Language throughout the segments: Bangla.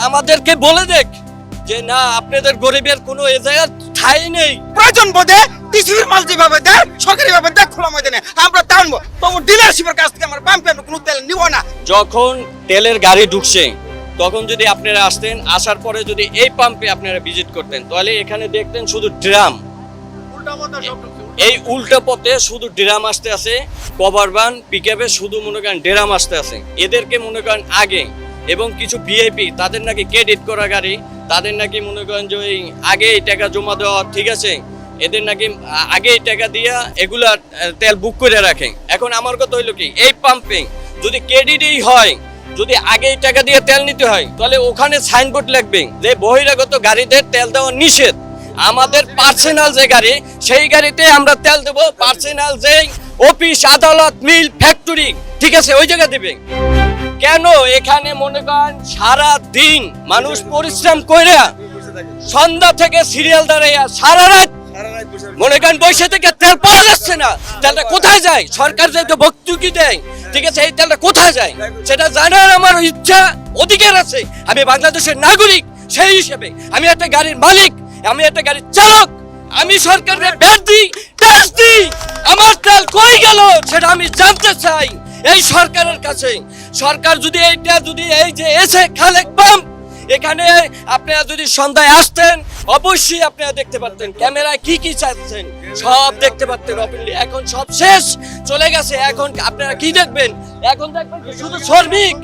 আমাদেরকে বলে দেখ যে না আপনাদের গরিবের কোনো এ জায়গার ঠাঁই নেই। প্রয়োজন বোধে টিসিবির মাল যেভাবে দেয় সরকারি ভাবে দেয় খোলা ময়দানে আমরা টানবো, তবু ডিলারশিপের কাছ থেকে আমরা পাম্পে কোনো তেল নিব না। যখন তেলের গাড়ি ঢুকছে তখন যদি আপনারা আসতেন, আসার পরে যদি এই পাম্পে আপনারা ভিজিট করতেন তাহলে এখানে দেখতেন শুধু ড্রাম, এই উল্টো পথে শুধু ড্রাম আসতে আছে, কভার ভ্যান পিকআপে শুধু মনে করেন ড্রাম আসতে আছে। এদেরকে মনে করেন আগে এবং কিছু ভিআইপি তাদের নাকি ক্রেডিট করা গাড়ি, তাদের নাকি মনে করেন যে ওই আগে এই টাকা জমা দেওয়া, ঠিক আছে, এদের নাকি আগে এই টাকা দিয়া এগুলা তেল বুক করে রাখে। এখন আমার কথা হইলো কি, এই পাম্পে যদি ক্রেডিটই হয়, যদি আগে এই টাকা দিয়ে তেল নিতে হয় তাহলে ওখানে সাইনবোর্ড লাগবে যে বহিরাগত গাড়িতে তেল দেওয়া নিষেধ। আমাদের পার্সোনাল যে গাড়ি সেই গাড়িতে আমরা তেল দেবো, পার্সোনাল যে অফিস আদালত মিল ফ্যাক্টরি, ঠিক আছে, ওই জায়গা দেবে। কেন এখানে মনে করেন সারা দিন মানুষ পরিশ্রম কইরা সন্ধ্যা থেকে সিরিয়াল দাঁড়াইয়া সারা রাত মনে করেন বসে থেকে তেল পাওয়া যাচ্ছে না, তেলটা কোথায় যায়? সরকার যে ভর্তুকি দেয়, ঠিক আছে, এই তেলটা কোথায় যায় সেটা জানার আমার ইচ্ছা অধিকার আছে। আমি বাংলাদেশের নাগরিক, সেই হিসেবে আমি একটা গাড়ির মালিক, আমি একটা গাড়ির চালক, আমি সরকারের ভ্যাট দিই, ট্যাক্স দিই, আমার তেল কই গেল সেটা আমি জানতে চাই এই সরকারের কাছে। সরকার যদি এইটা যদি এই যে এসে খালেক পাম্প এখানে আপনারা যদি সন্ধ্যায় আসতেন অবশ্যই আপনারা দেখতে পারতেন ক্যামেরায় কি কি চাচ্ছেন সব দেখতে পারতেন। এখন সব শেষ চলে গেছে, এখন আপনারা কি দেখবেন? এখন দেখবেন শুধু শ্রমিক,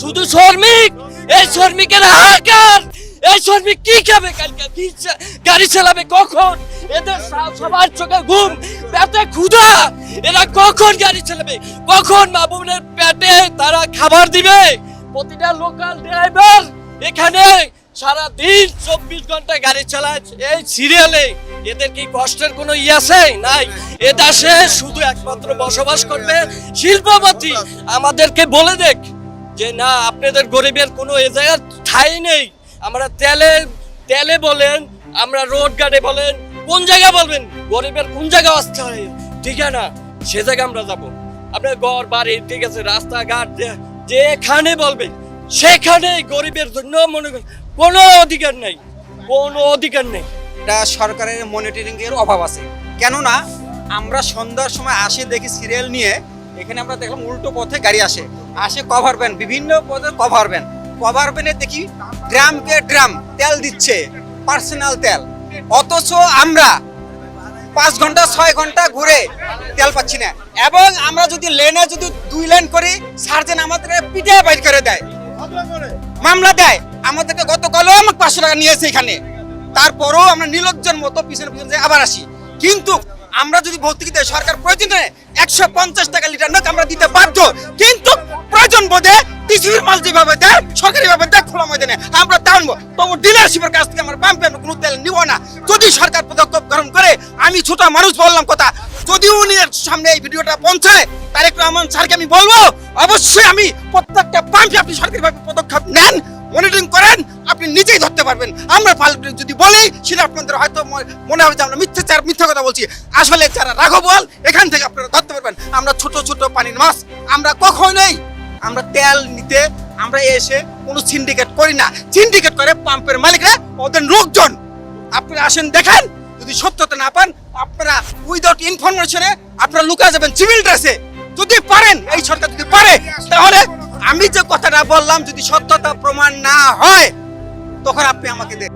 শুধু শ্রমিক, এই শ্রমিকের হাহাকার। এই শ্রমিক কি খাবে কালকে, কি গাড়ি চালাবে কখন? এদের সবার চোখে ঘুম, পেটে ক্ষুধা, এরা কখন গাড়ি চালাবে, কখন মা বোনের পেটে তারা খাবার দিবে? প্রতিটা লোকাল ড্রাইভার এখানে সারা দিন 24 ঘন্টা গাড়ি চালায় এই সিরিয়ালে, এদের কি কষ্টের কোনো ই আছে? নাই। এ দেশে শুধু একমাত্র বসবাস করবে শিল্পপতি। আমাদেরকে বলে দেখ যে না আপনাদের গরিবের কোনো এ জায়গার ঠাঁই নেই। আমরা তেলে বলেন, আমরা রোড গার্ডে বলেন, কোন জায়গা বলবেন গরিবের কোন জায়গা আসতে হয় ঠিকানা, সে জায়গা আমরা যাবো। আপনার ঘর বাড়ি, ঠিক আছে, রাস্তাঘাট যেখানে বলবেন সেখানে গরিবের জন্য মনে করেন কোনো অধিকার নেই, কোনো অধিকার নেই। এটা সরকারের মনিটরিং এর অভাব আছে। কেননা আমরা সন্ধ্যার সময় আসে দেখি সিরিয়াল নিয়ে, এখানে আমরা দেখলাম উল্টো পথে গাড়ি আসে কভার ভ্যান, বিভিন্ন পথে কভার ভ্যানে দেখি ড্রামকে ড্রাম তেল দিচ্ছে, পার্সোনাল তেল, অথচ আমরা 5 ঘন্টা 6 ঘন্টা ঘুরে তেল পাচ্ছি না। এবং আমরা যদি লেনে যদি 2 লেন করি, সার্জেন আমাদের পিঠে বাইর করে দেয়, মামলা দেয় আমাদেরকে। গতকালও আমাকে 500 টাকা নিয়েছে এখানে, তারপরেও আমরা নির্লজ্জের মতো পিছনে পিছনে আবার আসি। কিন্তু আমরা যদি ভর্তুকি দেয় সরকার প্রয়োজনে 150 টাকা লিটার নয় আমরা দিতে বাধ্য, কিন্তু প্রয়োজন বোধে টিসিবির মাল যেভাবে দেয় সরকারি ভাবে দেয় খোলা ময়দানে আমরা টানবো, তবু ডিলারশিপের কাছ থেকে আমরা পাম্পে কোনো তেল নিব না। যদি সরকার পদক্ষেপ গ্রহণ করে, আমি ছোট মানুষ বললাম কথা, যদি উনি সামনে এই ভিডিওটা পৌঁছায় তারেক রহমান স্যারকে আমি বলবো অবশ্যই আমি প্রত্যেকটা পাম্পে আপনি সরকারিভাবে পদক্ষেপ নেন, মনিটরিং করেন, আপনি নিজেই ধরতে পারবেন। আমরা যদি বলি সেটা আপনাদের হয়তো মনে হবে যে আমরা মিথ্যা কথা বলছি, আসলে যারা রাঘব বল এখান থেকে আপনারা ধরতে পারবেন। আমরা ছোট ছোট পানির মাছ, আমরা কখনোই আমরা তেল নিতে আমরা এসে কোনো সিন্ডিকেট করি না। সিন্ডিকেট করে পাম্পের মালিকরা, ওদের লোকজন। আপনারা আসেন দেখেন, যদি সত্যতা না পান আপনারা উইদাউট ইনফরমেশনে আপনারা লুকা যাবেন সিভিল ড্রেসে। যদি পারেন, এই সরকার যদি পারে, তাহলে আমি যে কথাটা বললাম যদি সত্যতা প্রমাণ না হয় তখন আপনি আমাকে দেন।